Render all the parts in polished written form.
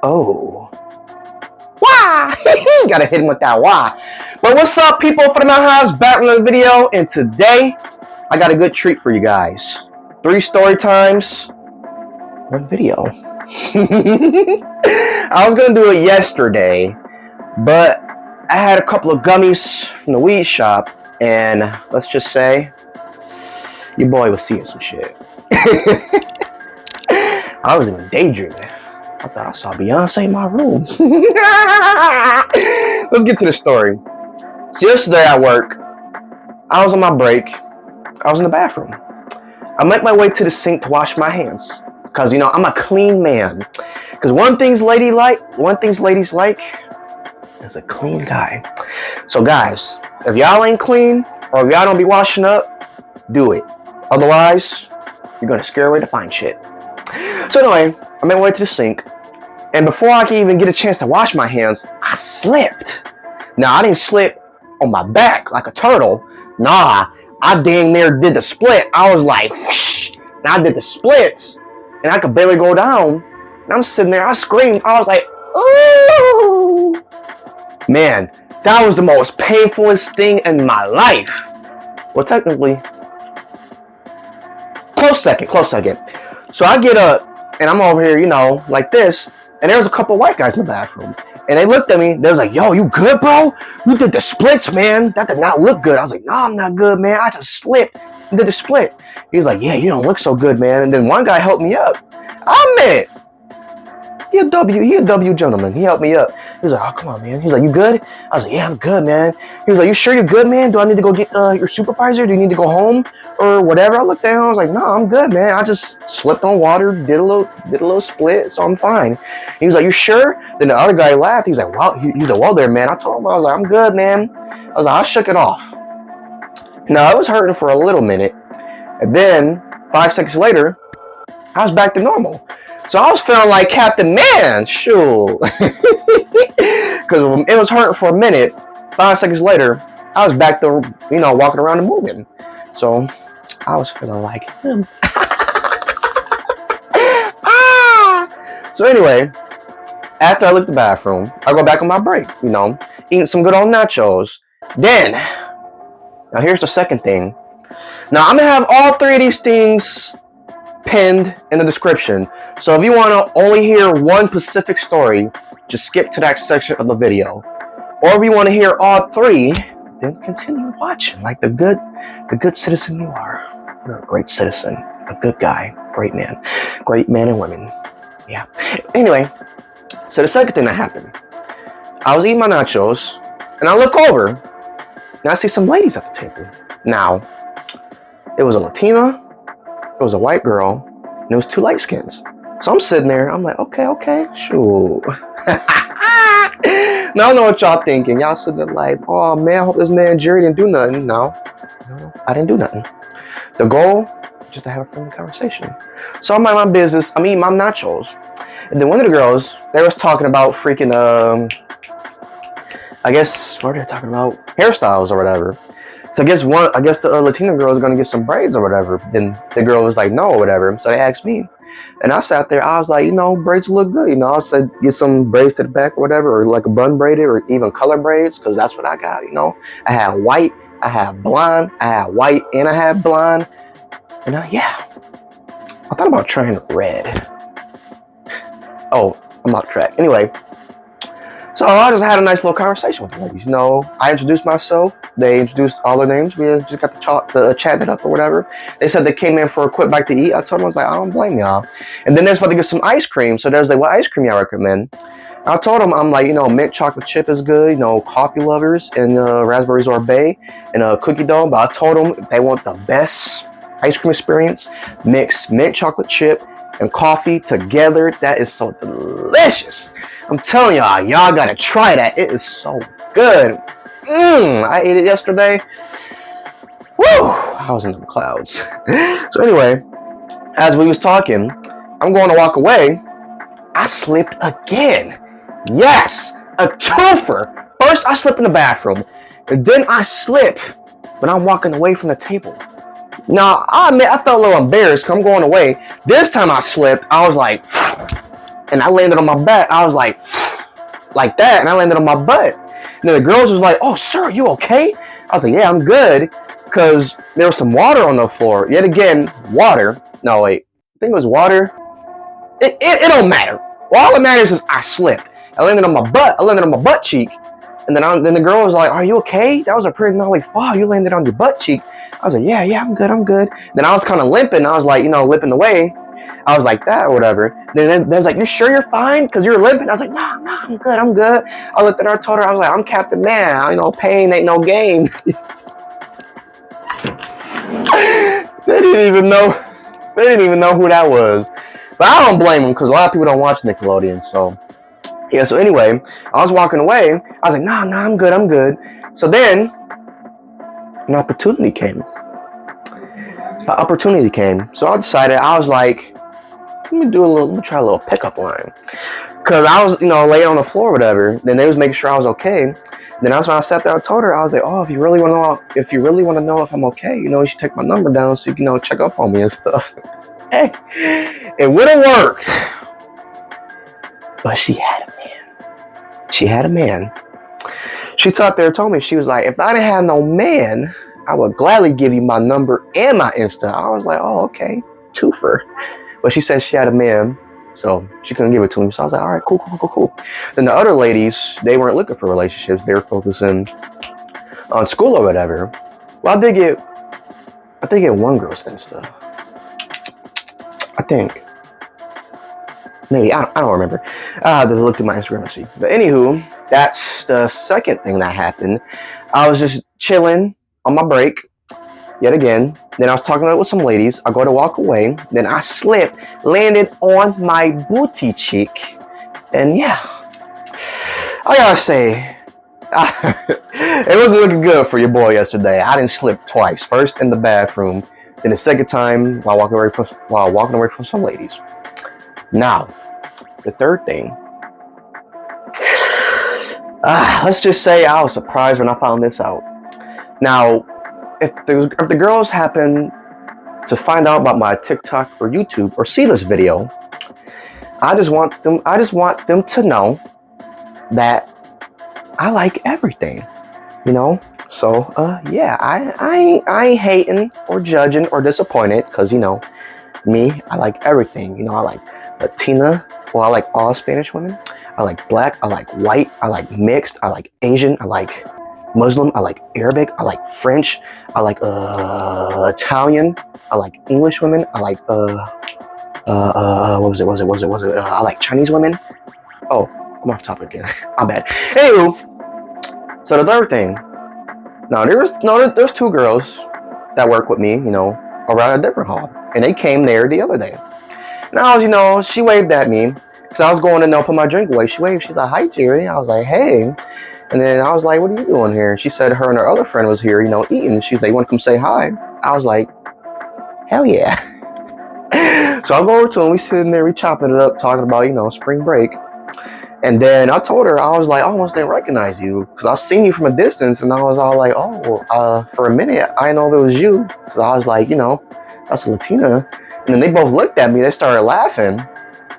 Oh. Why? Gotta hit him with that why. But what's up, people? For the Mountain House, back with another video. And today, I got a good treat for you guys. 3 story times, 1 video. I was gonna do it yesterday, but I had a couple of gummies from the weed shop, and let's just say, your boy was seeing some shit. I was even daydreaming. I thought I saw Beyonce in my room. Let's get to the story. So yesterday at work, I was on my break. I was in the bathroom. I make my way to the sink to wash my hands. Because, you know, I'm a clean man. Because one thing ladies like is a clean guy. So guys, if y'all ain't clean, or if y'all don't be washing up, do it. Otherwise, you're going to scare away to find shit. So anyway, I made my way to the sink. And before I could even get a chance to wash my hands, I slipped. Now, I didn't slip on my back like a turtle. Nah, I dang near did the split. I was like, whoosh, and I did the splits. And I could barely go down. And I'm sitting there, I screamed. I was like, ooh. Man, that was the most painfulest thing in my life. Well, technically, close second. So I get up, and I'm over here, you know, like this. And there was a couple white guys in the bathroom. And they looked at me. They was like, yo, you good, bro? You did the splits, man. That did not look good. I was like, no, I'm not good, man. I just slipped and did the split. He was like, yeah, you don't look so good, man. And then one guy helped me up. I meant, he a W gentleman. He helped me up. He was like, oh, come on, man. He was like, you good? I was like, yeah, I'm good, man. He was like, you sure you're good, man? Do I need to go get your supervisor? Do you need to go home or whatever? I looked down. I was like, no, I'm good, man. I just slipped on water, did a little split, so I'm fine. He was like, you sure? Then the other guy laughed. He was like, wow. He's like, well, there, man. I told him, I was like, I'm good, man. I was like, I shook it off. Now, I was hurting for a little minute. And then 5 seconds later, I was back to normal. So I was feeling like Captain Man, shoot. Because it was hurting for a minute. 5 seconds later, I was back to, you know, walking around and moving. So I was feeling like him. So anyway, after I left the bathroom, I go back on my break, you know, eating some good old nachos. Then, now here's the second thing. Now I'm going to have all 3 of these things pinned in the description. So if you want to only hear one specific story, just skip to that section of the video. Or if you want to hear all 3, then continue watching like the good citizen you are. You're a great citizen, a good guy, great man and women. Yeah. Anyway, so the second thing that happened, I was eating my nachos and I look over and I see some ladies at the table. Now, it was a Latina, it was a white girl, and it was 2 light skins. So I'm sitting there, I'm like, okay, shoot. Now I know what y'all thinking. Y'all sitting there like, oh man, I hope this man Jerry didn't do nothing. No, I didn't do nothing. The goal, just to have a friendly conversation. So I'm minding my business, I'm eating my nachos. And then one of the girls, they was talking about freaking, I guess, what are they talking about? Hairstyles or whatever. So I guess the Latina girl is gonna get some braids or whatever. Then the girl was like, no, or whatever. So they asked me, and I sat there. I was like, you know, braids look good. You know, I said get some braids to the back or whatever, or like a bun braided, or even color braids, because that's what I got. You know, I had white, I had blonde, I had white, and I had blonde. And yeah, I thought about trying red. Oh, I'm off track. Anyway. So I just had a nice little conversation with the ladies. You know, I introduced myself. They introduced all their names. We just got the chatting it up or whatever. They said they came in for a quick bite to eat. I told them, I was like, I don't blame y'all. And then they're supposed to get some ice cream. So there's like, what ice cream y'all recommend? I told them, I'm like, you know, mint chocolate chip is good. You know, coffee lovers and raspberry sorbet and cookie dough. But I told them if they want the best ice cream experience, mix mint chocolate chip and coffee together. That is so delicious. I'm telling y'all gotta try that. It is so good. I ate it yesterday. Woo! I was in the clouds. So anyway, as we was talking, I'm going to walk away. I slipped again. Yes, a twofer. First, I slipped in the bathroom, and then I slip when I'm walking away from the table. Now, I admit I felt a little embarrassed because I'm going away. This time I slipped. I was like, and I landed on my back. I was like that, and I landed on my butt. And then the girls was like, "Oh, sir, you okay?" I was like, "Yeah, I'm good," because there was some water on the floor. Yet again, water. No, wait, I think it was water. It don't matter. Well, all that matters is I slipped. I landed on my butt. I landed on my butt cheek. And then the girl was like, "Are you okay? That was a pretty gnarly fall. You landed on your butt cheek." I was like, yeah, I'm good. Then I was kind of limping. I was like, limping away. I was like that or whatever. Then there's like, "You sure you're fine? Because you're limping." I was like, no, I'm good. I looked at her, told her, I was like, "I'm Captain Man. Pain ain't no game." They didn't even know who that was. But I don't blame them, because a lot of people don't watch Nickelodeon. So yeah. So anyway, I was walking away. I was like, nah, I'm good. So then an opportunity came. So I decided, I was like, let me try a little pickup line. Cause I was, laying on the floor or whatever. Then they was making sure I was okay. Then that's when I sat there and told her, I was like, "Oh, if you really want to know if I'm okay, you should take my number down so you can, check up on me and stuff." Hey, it would have worked. But she had a man. She sat there and told me, she was like, "If I didn't have no man, I would gladly give you my number and my Insta." I was like, "Oh, okay, twofer." But she said she had a man, so she couldn't give it to him. So I was like, "All right, cool." Then the other ladies, they weren't looking for relationships. They were focusing on school or whatever. Well, I did get one girl's Insta. I think. Maybe. I don't remember. I have to look through my Instagram and see. But anywho, that's the second thing that happened. I was just chilling on my break, yet again. Then I was talking with some ladies. I go to walk away. Then I slipped, landed on my booty cheek. And yeah, I gotta say, it wasn't looking good for your boy yesterday. I didn't slip twice. First in the bathroom, then the second time while walking away from some ladies. Now, the third thing. Let's just say I was surprised when I found this out. Now, if the girls happen to find out about my TikTok or YouTube or see this video, I just want them to know that I like everything, So yeah, I ain't hating or judging or disappointed, because me, I like everything. I like Latina. Well, I like all Spanish women. I like black. I like white. I like mixed. I like Asian. I like Muslim. I like Arabic. I like French. I like Italian. I like English women. I like what was it? I like Chinese women. Oh, I'm off topic again. I'm bad. Anywho, so the third thing. Now there's two girls that work with me, around a different hall, and they came there the other day. And I was, she waved at me because I was going to put my drink away. She waved. She's like, "Hi, Jerry." I was like, "Hey." And then I was like, "What are you doing here?" And she said her and her other friend was here, eating. She's like, "You want to come say hi?" I was like, "Hell yeah." So I go over to him. We sitting there, we chopping it up, talking about, spring break. And then I told her, I was like, "I almost didn't recognize you because I seen you from a distance." And I was all like, "Oh, for a minute, I didn't know it was you." Because I was like, that's a Latina. And then they both looked at me. They started laughing.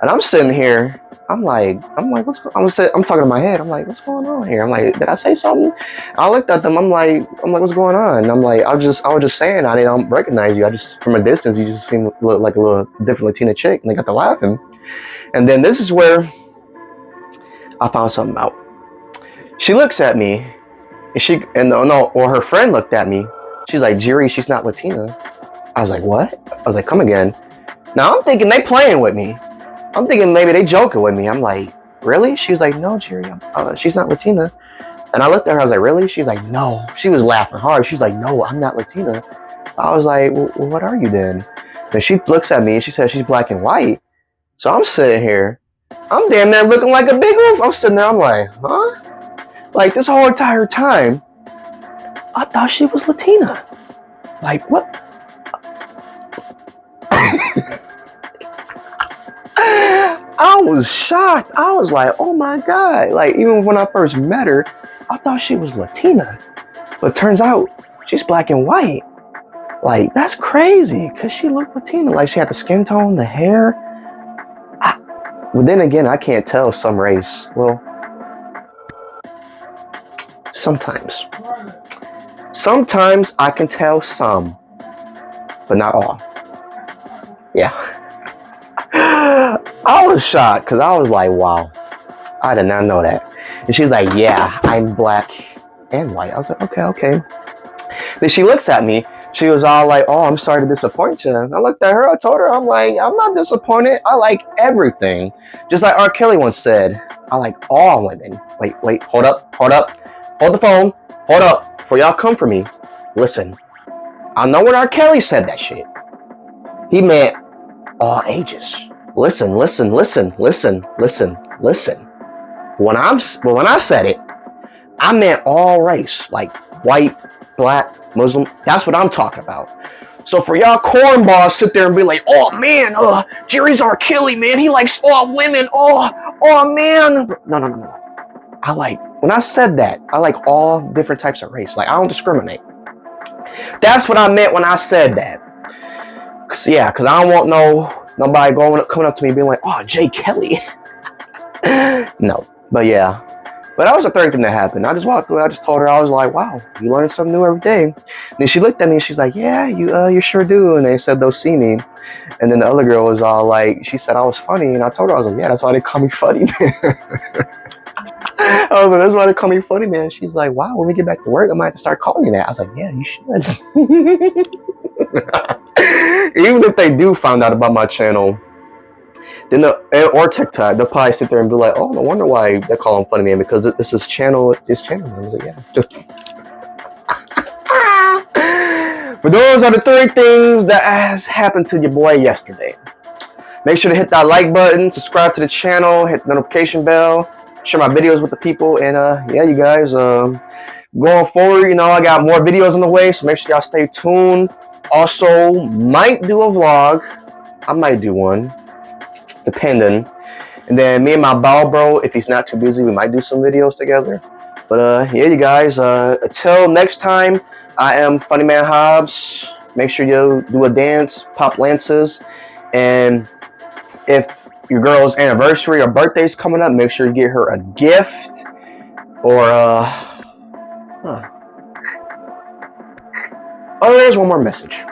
And I'm sitting here. I'm like, what's going on? I'm talking in my head. I'm like, what's going on here? I'm like, did I say something? I looked at them. I'm like, what's going on? And I'm like, I was just saying, I didn't recognize you. I just, from a distance, you just seem like a little different Latina chick. And they got to laughing. And then this is where I found something out. She looks at me, or her friend looked at me. She's like, "Jerry, she's not Latina." I was like, "What?" I was like, "Come again." Now I'm thinking they playing with me. I'm thinking maybe they joking with me. I'm like, "Really?" She was like, "No, Jerry, she's not Latina." And I looked at her. I was like, "Really?" She's like, "No." She was laughing hard. She's like, "No, I'm not Latina." I was like, "Well, what are you then?" And she looks at me and she says she's black and white. So I'm sitting here. I'm damn near looking like a big wolf. I'm sitting there. I'm like, huh? Like this whole entire time, I thought she was Latina. Like what? I was shocked. I was like, oh my God. Like even when I first met her, I thought she was Latina. But turns out she's black and white. Like that's crazy because she looked Latina. Like she had the skin tone, the hair. But then again, I can't tell some race. Well, sometimes. Sometimes I can tell some, but not all. Yeah. I was shocked because I was like, wow, I did not know that. And she's like, yeah, I'm black and white. I was like, okay. Then she looks at me. She was all like, oh, I'm sorry to disappoint you. And I looked at her. I told her, I'm like, I'm not disappointed. I like everything. Just like R. Kelly once said, I like all women. Wait, hold up. Hold the phone. Hold up. Before y'all come for me. Listen, I know when R. Kelly said that shit. He meant all ages. Listen. When I said it, I meant all race, like white, black, Muslim. That's what I'm talking about. So for y'all cornballs sit there and be like, oh man, Jerry's R. Kelly, man. He likes all women. Oh man. No. When I said that, I like all different types of race. Like I don't discriminate. That's what I meant when I said that. Cause I don't want nobody coming up to me being like, oh, Jay Kelly. No, but yeah. But that was the third thing that happened. I just walked through. I just told her, I was like, wow, you learn something new every day. And then she looked at me and she's like, yeah, you sure do. And they said they'll see me. And then the other girl was all like, she said I was funny. And I told her, I was like, yeah, that's why they call me funny, man. I was like, that's why they call me funny, man. She's like, wow, when we get back to work, I might have to start calling you that. I was like, yeah, you should. Even if they do find out about my channel, then or TikTok, they'll probably sit there and be like, oh, no wonder why they call him funny man, because this is channel name. I was like, yeah, just. But those are the 3 things that has happened to your boy yesterday. Make sure to hit that like button, subscribe to the channel, hit the notification bell, share my videos with the people, and yeah, you guys, going forward, I got more videos on the way, so make sure y'all stay tuned. Also, might do a vlog. I might do one, depending. And then me and my bow bro, if he's not too busy, we might do some videos together. But yeah, you guys, until next time, I am Funny Man Hobbs. Make sure you do a dance, pop lances, and if your girl's anniversary or birthday's coming up, make sure you get her a gift or oh, there's one more message.